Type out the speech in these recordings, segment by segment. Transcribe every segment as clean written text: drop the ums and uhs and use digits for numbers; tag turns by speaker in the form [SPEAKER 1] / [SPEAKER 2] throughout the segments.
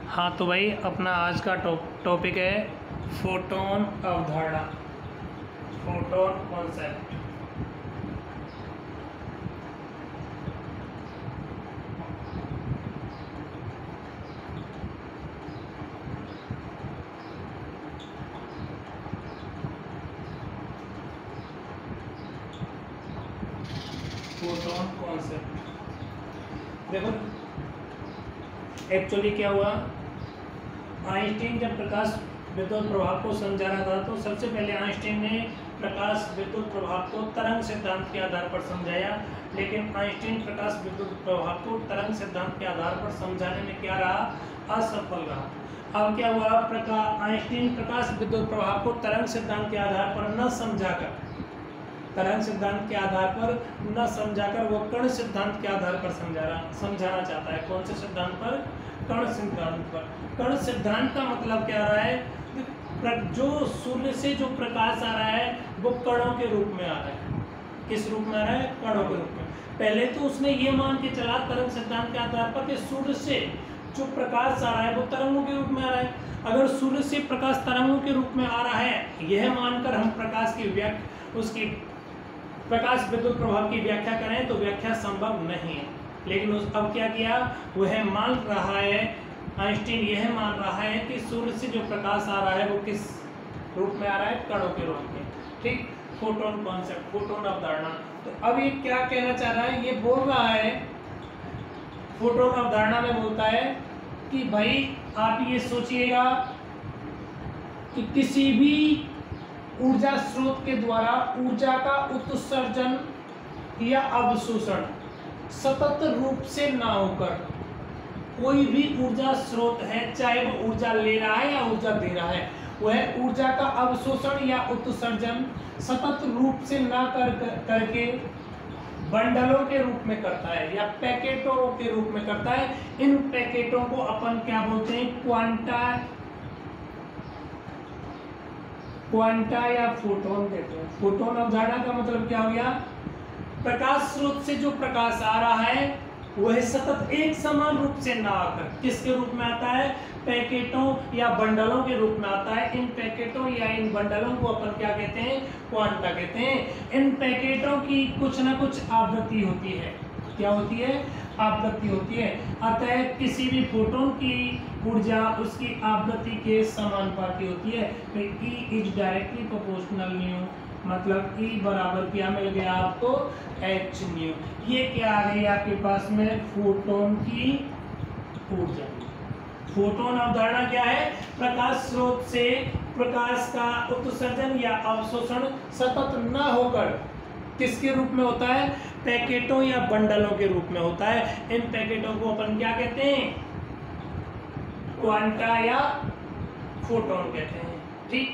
[SPEAKER 1] हाँ तो भाई अपना आज का टॉपिक है फोटोन अवधारणा, फोटोन कॉन्सेप्ट। फोटोन कॉन्सेप्ट देखो एक्चुअली क्या हुआ, आइंस्टीन जब प्रकाश विद्युत प्रभाव को समझा रहा था तो सबसे पहले आइंस्टीन ने प्रकाश विद्युत प्रभाव को तरंग सिद्धांत के आधार पर समझाया, लेकिन आइंस्टीन प्रकाश विद्युत प्रभाव को तरंग सिद्धांत के आधार पर समझाने में क्या रहा, असफल रहा। अब क्या हुआ, आइंस्टीन प्रकाश विद्युत प्रभाव को तरंग सिद्धांत के आधार पर न समझाकर, तरंग सिद्धांत के आधार पर न समझाकर वो कण सिद्धांत के आधार पर समझाना चाहता है। कौन से सिद्धांत पर? कण सिद्धांत पर। कण सिद्धांत का मतलब क्या रहा है, जो सूर्य से जो प्रकाश आ रहा है वो कणों के रूप में आ रहा है। किस रूप में आ रहा है? कणों के रूप में। पहले तो उसने ये मान के चला तरंग सिद्धांत के आधार पर कि सूर्य से जो प्रकाश आ रहा है वो तरंगों के रूप में आ रहा है। अगर सूर्य से प्रकाश तरंगों के रूप में आ रहा है, यह मानकर हम प्रकाश की उसकी प्रकाश विद्युत प्रभाव की व्याख्या करें तो व्याख्या संभव नहीं है। लेकिन अब क्या किया, वह मान रहा है, आइंस्टीन यह मान रहा है कि सूर्य से जो प्रकाश आ रहा है वो किस रूप में आ रहा है? कणों के रूप में। ठीक, फोटोन कॉन्सेप्ट, फोटोन अवधारणा। तो अब ये क्या कहना चाह रहा है, ये बोल रहा है, फोटोन अवधारणा में बोलता है कि भाई आप ये सोचिएगा कि किसी भी ऊर्जा स्रोत के द्वारा ऊर्जा का उत्सर्जन या अवशोषण सतत रूप से ना होकर, कोई भी ऊर्जा स्रोत है, चाहे वो ऊर्जा ले रहा है या ऊर्जा दे रहा है, वह ऊर्जा का अवशोषण या उत्सर्जन सतत रूप से ना करके बंडलों के रूप में करता है या पैकेटों के रूप में करता है। इन पैकेटों को अपन क्या बोलते हैं? क्वांटा या फोटोन कहते हैं। फोटोन अवधारणा का मतलब क्या हो गया, प्रकाश स्रोत से जो प्रकाश आ रहा है वह सतत एक समान रूप से ना आकर किसके रूप में आता है? पैकेटों या बंडलों के रूप में आता है। इन पैकेटों या इन बंडलों को अपन क्या कहते हैं? क्वांटा कहते हैं। इन पैकेटों की कुछ ना कुछ आवृत्ति होती है। क्या होती है? आवृत्ति होती है। अतः किसी भी फोटोन की ऊर्जा उसकी आवृत्ति के समानुपाती होती है। तो E is directly proportional new, मतलब E बराबर क्या मिल गया आपको? H new. ये क्या आ गई आपके पास में? फोटोन की ऊर्जा। फोटोन अवधारणा क्या है? प्रकाश स्रोत से प्रकाश का उत्सर्जन या अवशोषण सतत न होकर किसके रूप में होता है? पैकेटों या बंडलों के रूप में होता है। इन पैकेटों को अपन क्या कहते हैं? क्वांटा या फोटोन कहते हैं। ठीक,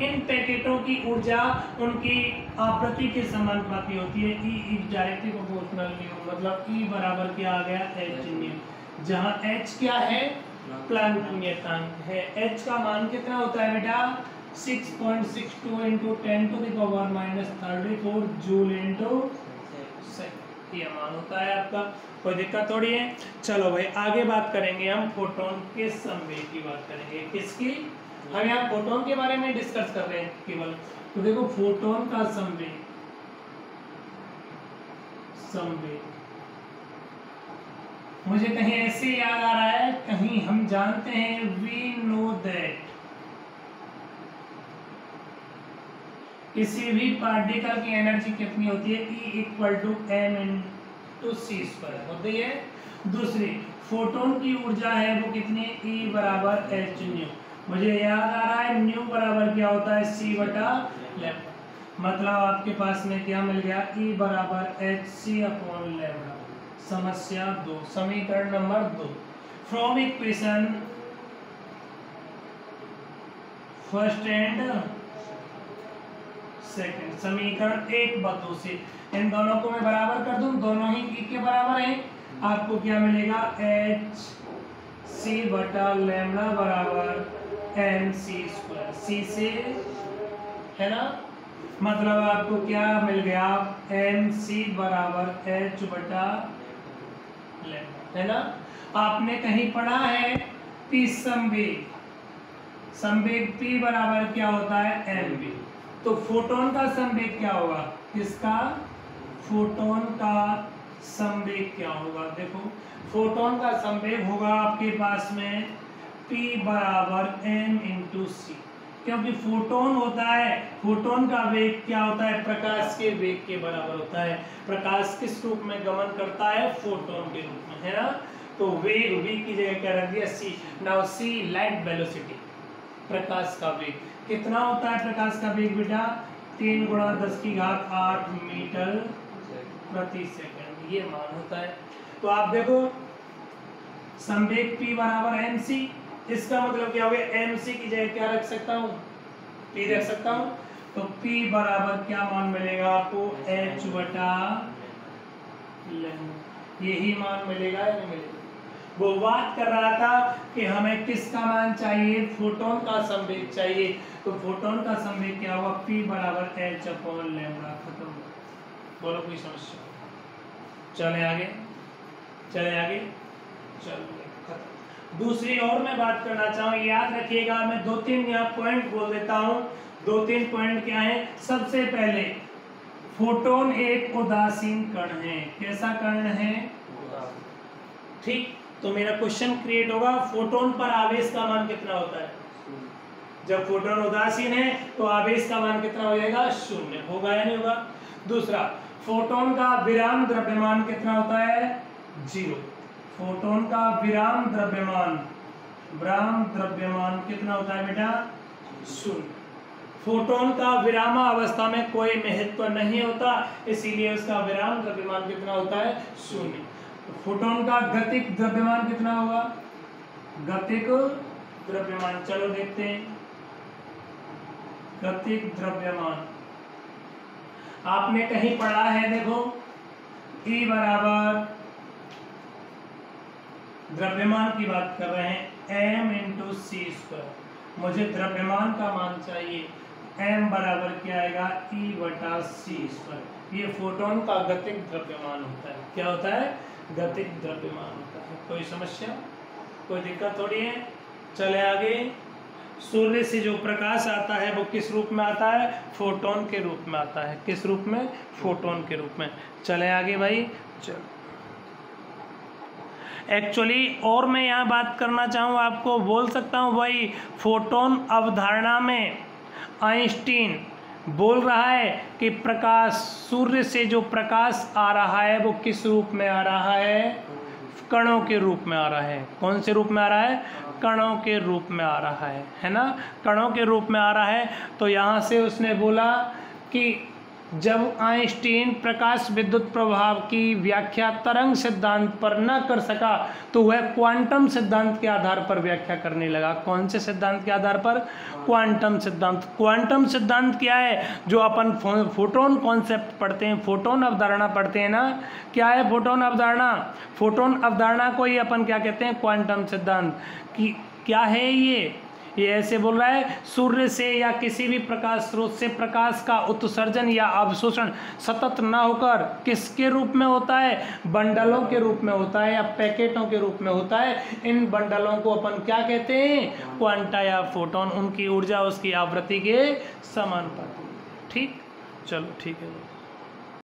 [SPEAKER 1] इन पैकेटों की ऊर्जा उनकी आवृत्ति के समानुपाती होती है। E is directly proportional new, मतलब E बराबर क्या आ गया? H new. जहाँ H क्या है? प्लैंक नियतांक है। H का मान कितना होता है बेटा? 6.62 × 10⁻34 जूल × सेकंड, ये मान होता है आपका। कोई दिक्कत थोड़ी है। चलो भाई आगे बात करेंगे, हम फोटोन के संवेग की बात करेंगे। किसकी? हम यहाँ फोटोन के बारे में डिस्कस कर रहे हैं केवल। तो देखो फोटोन का संवेग, मुझे कहीं ऐसे याद आ रहा है, कहीं हम जानते हैं, वी नो दैट किसी भी पार्टिकल की एनर्जी कितनी होती है? E = m/c² होती है। दूसरी फोटोन की ऊर्जा है वो कितनी? E बराबर H न्यू। मुझे याद आ रहा है न्यू बराबर क्या होता है? c/λ। मतलब आपके पास में क्या मिल गया? E बराबर hc/λ। समस्या 2, समीकरण number 2, from equation first and second, समीकरण 1/2 से इन दोनों को मैं बराबर कर दूं, दोनों ही E के बराबर हैं। आपको क्या मिलेगा? hc/λ बराबर mc², c से है ना, मतलब आपको क्या मिल गया? mc बराबर h/λ, है ना। आपने कहीं पढ़ा है P संवेग, संवेग P बराबर क्या होता है mv। तो फोटोन का संवेग क्या होगा, किसका, फोटोन का संवेग क्या होगा, देखो फोटोन का संवेग होगा आपके पास में P बराबर m इंटू सी, क्योंकि फोटोन होता है, फोटोन का वेग क्या होता है, प्रकाश के वेग के बराबर होता है। प्रकाश किस रूप में गमन करता है, फोटोन के रूप में, है ना। तो वेग, v की जगह क्या रख दिया c। Now c light velocity, प्रकाश का वेग कितना होता है, प्रकाश का वेग बेटा 3 × 10⁸ मीटर प्रति सेकंड, ये मान होता है। तो आप देखो संवेग P बराबर mc, इसका मतलब क्या हो गया, mc की जगह क्या रख सकता हूँ, P रख सकता हूँ। तो P बराबर क्या मान मिलेगा आपको, h बटा लैम्डा, यही मान मिलेगा या नहीं मिलेगा। वो बात कर रहा था कि हमें किसका मान चाहिए, फोटोन का संवेग चाहिए। तो फोटोन का संवेग क्या होगा, P बराबर h अपॉन लैम्डा, खत्म। बोलो कोई समस्या, चले आगे, चले आगे, चलो खत्म। दूसरी और मैं बात करना चाहूँ, याद रखिएगा, मैं 2-3 यहाँ पॉइंट बोल देता हूँ। 2-3 पॉइंट क्या है, सबसे पहले फोटोन एक उदासीन कण है, कैसा कण है, ठीक। तो मेरा क्वेश्चन क्रिएट होगा, फोटोन पर आवेश का मान कितना होता है, जब फोटोन उदासीन है तो आवेश का मान कितना हो जाएगा, 0 होगा या नहीं होगा। दूसरा, फोटोन का विराम द्रव्यमान कितना होता है, 0। फोटोन का विराम द्रव्यमान कितना होता है बेटा, 0। फोटोन का विरामावस्था में कोई महत्व नहीं होता, इसीलिए उसका विराम द्रव्यमान कितना होता है, 0। फोटोन का गतिक द्रव्यमान कितना होगा, गतिक द्रव्यमान, चलो देखते हैं। गतिक द्रव्यमान आपने कहीं पढ़ा है, देखो E बराबर, द्रव्यमान की बात कर रहे हैं, m इंटू सी स्क्वायर। मुझे द्रव्यमान का मान चाहिए, m बराबर क्या आएगा, E बटा सी स्क्वायर। ये फोटोन का गतिक द्रव्यमान होता है, क्या होता है, गतिक द्रव्यमान होता है। कोई समस्या, कोई दिक्कत थोड़ी है। चले आगे, सूर्य से जो प्रकाश आता है वो किस रूप में आता है, फोटोन के रूप में आता है, किस रूप में, फोटोन के रूप में। चले आगे भाई, चलो। एक्चुअली और मैं यहाँ बात करना चाहूँ, आपको बोल सकता हूँ भाई, फोटोन अवधारणा में आइंस्टीन बोल रहा है कि प्रकाश, सूर्य से जो प्रकाश आ रहा है वो किस रूप में आ रहा है, कणों के रूप में आ रहा है। कौन से रूप में आ रहा है, कणों के रूप में आ रहा है ना, कणों के रूप में आ रहा है। तो यहाँ से उसने बोला कि जब आइंस्टीन प्रकाश विद्युत प्रभाव की व्याख्या तरंग सिद्धांत पर न कर सका, तो वह क्वांटम सिद्धांत के आधार पर व्याख्या करने लगा। कौन से सिद्धांत के आधार पर, क्वांटम सिद्धांत। क्वांटम सिद्धांत क्या है, जो अपन फोटोन कॉन्सेप्ट पढ़ते हैं, फोटोन अवधारणा पढ़ते हैं ना, क्या है फोटोन अवधारणा, फोटोन अवधारणा को ही अपन क्या कहते हैं, क्वांटम सिद्धांत। कि क्या है ये ऐसे बोल रहा है, सूर्य से या किसी भी प्रकाश स्रोत से प्रकाश का उत्सर्जन या अवशोषण सतत न होकर किसके रूप में होता है, बंडलों के रूप में होता है या पैकेटों के रूप में होता है। इन बंडलों को अपन क्या कहते हैं, क्वांटा या फोटोन। उनकी ऊर्जा उसकी आवृत्ति के समानुपाती। ठीक, चलो ठीक है।